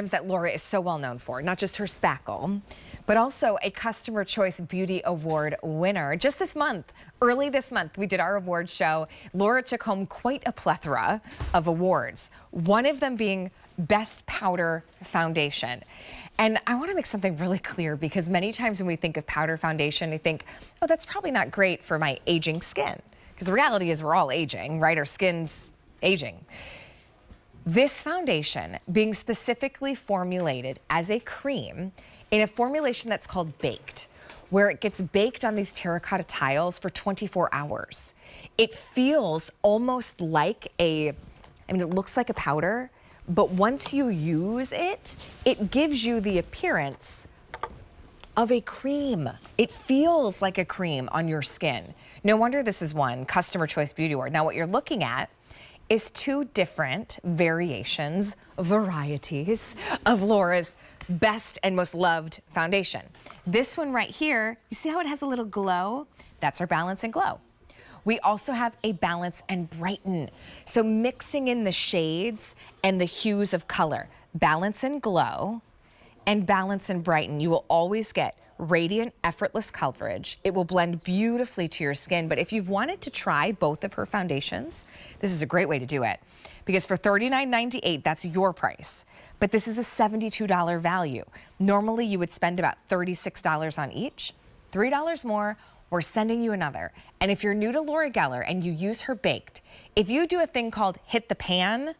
that Laura is so well known for, not just her spackle, but also a Customer Choice Beauty Award winner. Just this month, early this month, we did our award show. Laura took home quite a plethora of awards, one of them being Best Powder Foundation. And I want to make something really clear, because many times when we think of powder foundation, we think, oh, that's probably not great for my aging skin. Because the reality is we're all aging, right? Our skin's aging. This foundation being specifically formulated as a cream in a formulation that's called baked, where it gets baked on these terracotta tiles for 24 hours. It feels almost like it looks like a powder, but once you use it, it gives you the appearance of a cream. It feels like a cream on your skin. No wonder this is won Customer Choice Beauty Award. Now what you're looking at is two different varieties of Laura's best and most loved foundation. This one right here, you see how it has a little glow? That's our Balance and Glow. We also have a Balance and Brighten. So mixing in the shades and the hues of color. Balance and Glow and Balance and Brighten. You will always get radiant, effortless coverage. It will blend beautifully to your skin. But if you've wanted to try both of her foundations, this is a great way to do it. Because for $39.98, that's your price. But this is a $72 value. Normally, you would spend about $36 on each. $3 more, we're sending you another. And if you're new to Laura Geller and you use her baked, if you do a thing called hit the pan,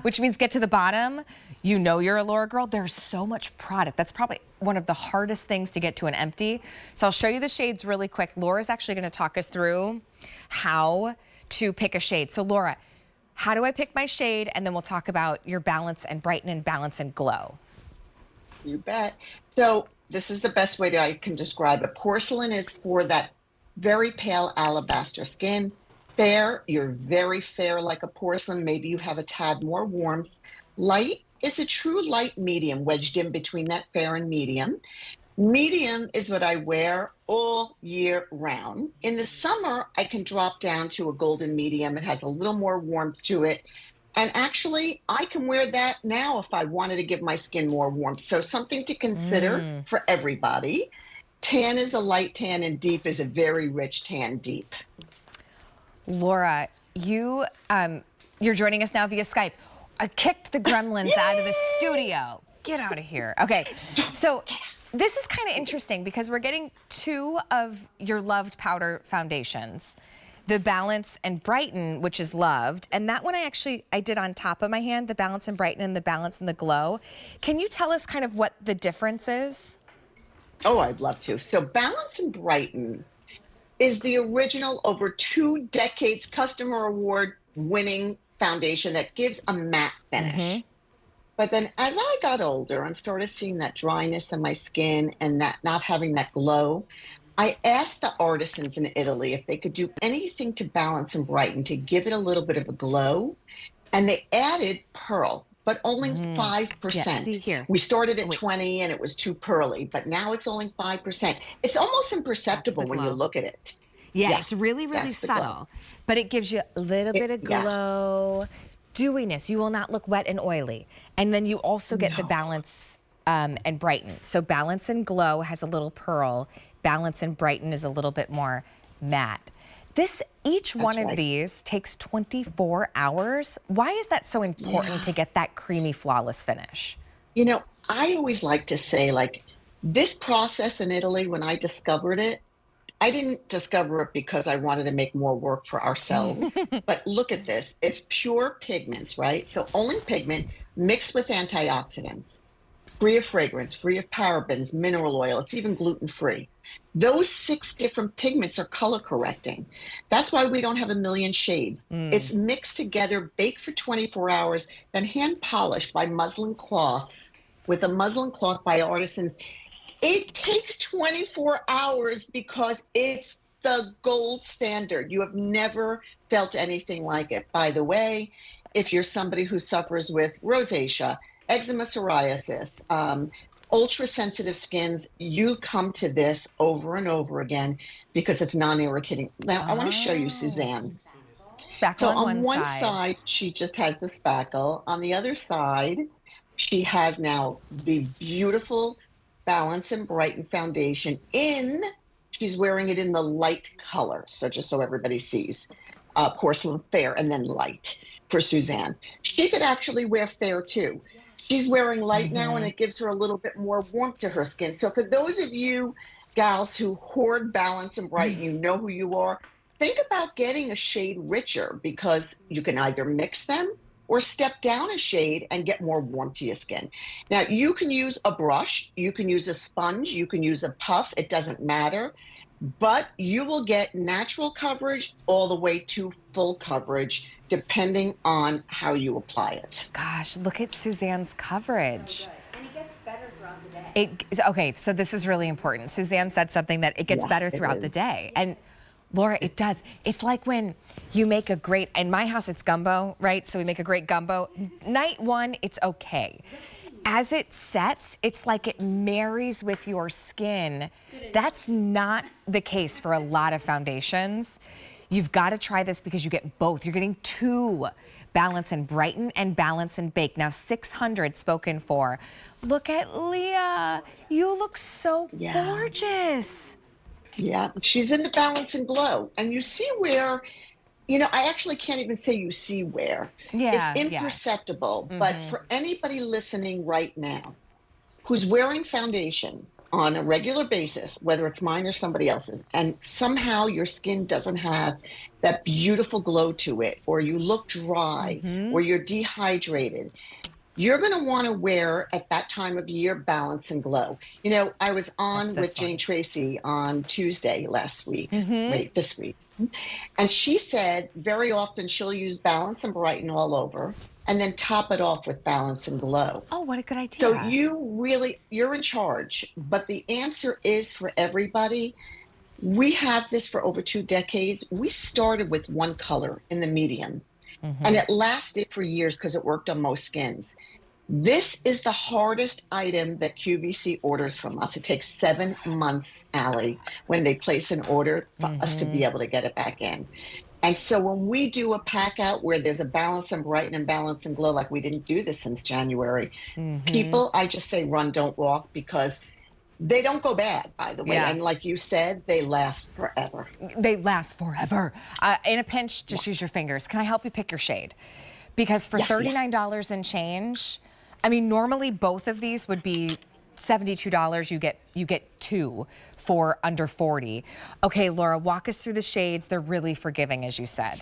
which means get to the bottom, you know you're a Laura girl. There's so much product. That's probably one of the hardest things to get to an empty. So I'll show you the shades really quick. Laura's actually going to talk us through how to pick a shade. So Laura, how do I pick my shade? And then we'll talk about your Balance and Brighten and Balance and Glow. You bet. So this is the best way that I can describe it. Porcelain is for that very pale alabaster skin. Fair, you're very fair like a porcelain. Maybe you have a tad more warmth. Light is a true light medium wedged in between that fair and medium. Medium is what I wear all year round. In the summer, I can drop down to a golden medium. It has a little more warmth to it. And actually, I can wear that now if I wanted to give my skin more warmth. So something to consider for everybody. Tan is a light tan and deep is a very rich tan deep. Laura, you're joining us now via Skype. I kicked the gremlins out of the studio. Get out of here. Okay, so this is kind of interesting because we're getting two of your loved powder foundations. The Balance and Brighten, which is loved, and that one I did on top of my hand, the Balance and Brighten and the Balance and the Glow. Can you tell us kind of what the difference is? Oh, I'd love to. So Balance and Brighten is the original over 2 decades customer award winning foundation that gives a matte finish. But then as I got older and started seeing that dryness in my skin and that not having that glow, I asked the artisans in Italy if they could do anything to Balance and Brighten to give it a little bit of a glow. And they added pearl, but only 5%. Yeah, see here. We started at 20 and it was too pearly, but now it's only 5%. It's almost imperceptible when you look at it. Yeah, it's really, really subtle, but it gives you a little bit of glow, dewiness. You will not look wet and oily. And then you also get the Balance and Brighten. So Balance and Glow has a little pearl. Balance and Brighten is a little bit more matte. Each one of these takes 24 hours. Why is that so important to get that creamy, flawless finish? You know, I always like to say, like, this process in Italy, when I discovered it, I didn't discover it because I wanted to make more work for ourselves. But look at this. It's pure pigments, right? So only pigment mixed with antioxidants, free of fragrance, free of parabens, mineral oil. It's even gluten-free. Those 6 different pigments are color correcting. That's why we don't have a million shades. It's mixed together, baked for 24 hours, then hand polished by muslin cloth with a muslin cloth by artisans. It takes 24 hours because it's the gold standard. You have never felt anything like it. By the way, if you're somebody who suffers with rosacea, eczema, psoriasis, ultra-sensitive skins, you come to this over and over again because it's non-irritating. Now, I want to show you Suzanne. Spackle So on on one side. side, she just has the spackle. On the other side, She has now the beautiful Balance and Brighten foundation she's wearing it in the light color. So just so everybody sees, porcelain fair and then light for Suzanne. She could actually wear fair too. She's wearing light now, and it gives her a little bit more warmth to her skin. So for those of you gals who hoard Balance and Brighten, you know who you are. Think about getting a shade richer, because you can either mix them or step down a shade and get more warmth to your skin. Now, you can use a brush, you can use a sponge, you can use a puff, it doesn't matter, but you will get natural coverage all the way to full coverage, depending on how you apply it. Gosh, look at Suzanne's coverage. And it gets better throughout the day. Okay, so this is really important. Suzanne said something that it gets better throughout the day. And Laura, it does. It's like when you make a great, in my house it's gumbo, right? So we make a great gumbo. Night one, it's okay. As it sets, it's like it marries with your skin. That's not the case for a lot of foundations. You've got to try this because you get both. You're getting two, Balance and Brighten and Balance and Bake. Now 600 spoken for. Look at Leah. You look so gorgeous. Yeah, she's in the Balance and Glow. And you see where, I actually can't even say you see where. Yeah, it's imperceptible. But for anybody listening right now who's wearing foundation on a regular basis, whether it's mine or somebody else's, and somehow your skin doesn't have that beautiful glow to it, or you look dry, or you're dehydrated, you're going to want to wear at that time of year Balance and Glow. I was on with Jane Tracy on Tuesday last week, this week. And she said very often she'll use Balance and Brighten all over and then top it off with Balance and Glow. Oh, what a good idea. So you're in charge. But the answer is for everybody. We have this for over 2 decades. We started with one color in the medium. And it lasted for years because it worked on most skins. This is the hardest item that QVC orders from us. It takes 7 months, Allie, when they place an order for us to be able to get it back in. And so when we do a pack out where there's a Balance and Brighten and Balance and Glow, like we didn't do this since January, people, I just say run, don't walk, because they don't go bad, by the way. And like you said, they last forever. They last forever. In a pinch, just use your fingers. Can I help you pick your shade? Because for $39 and change, I mean, normally both of these would be $72. You get two for under 40. Okay, Laura, walk us through the shades. They're really forgiving, as you said.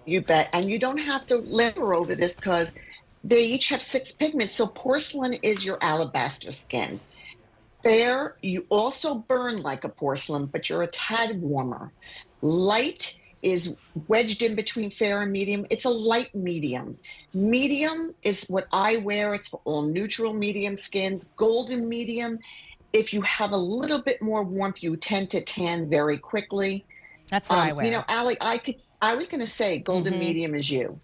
You bet. And you don't have to linger over this because they each have 6 pigments. So porcelain is your alabaster skin. Fair, you also burn like a porcelain, but you're a tad warmer. Light is wedged in between fair and medium. It's a light medium. Medium is what I wear. It's for all neutral medium skins. Golden medium, if you have a little bit more warmth, you tend to tan very quickly. That's what I wear. Allie, I was going to say golden medium is you.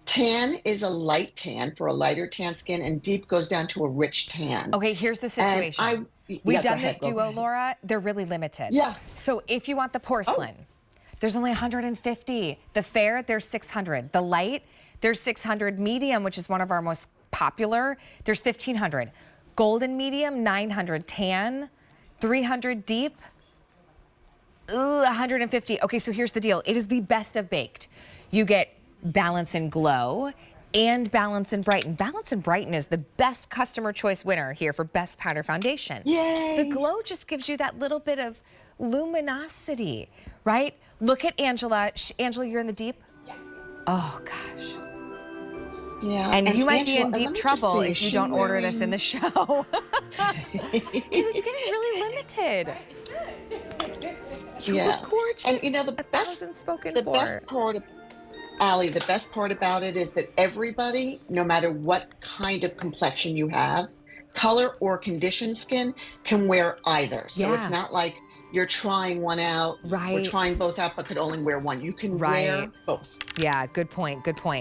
Tan is a light tan for a lighter tan skin, and deep goes down to a rich tan. Okay, here's the situation. We've done this duo, Laura. They're really limited. Yeah. So if you want the porcelain, there's only 150. The fair, there's 600. The light, there's 600. Medium, which is one of our most popular, there's 1,500. Golden medium, 900. Tan, 300 deep. 150. Okay, so here's the deal. It is the best of baked. You get Balance and Glow and Balance and Brighten. Balance and Brighten is the best customer choice winner here for Best Powder Foundation. Yay! The Glow just gives you that little bit of luminosity, right? Look at Angela. Angela, you're in the deep? Yes. Oh, gosh. Yeah. And you might Angela, be in deep trouble if you don't order this in the show. Because it's getting really limited. You look gorgeous. And the best part of Allie, the best part about it is that everybody, no matter what kind of complexion you have, color or conditioned skin, can wear either. So it's not like you're trying one out, or trying both out, but could only wear one. You can wear both. Yeah, good point, good point.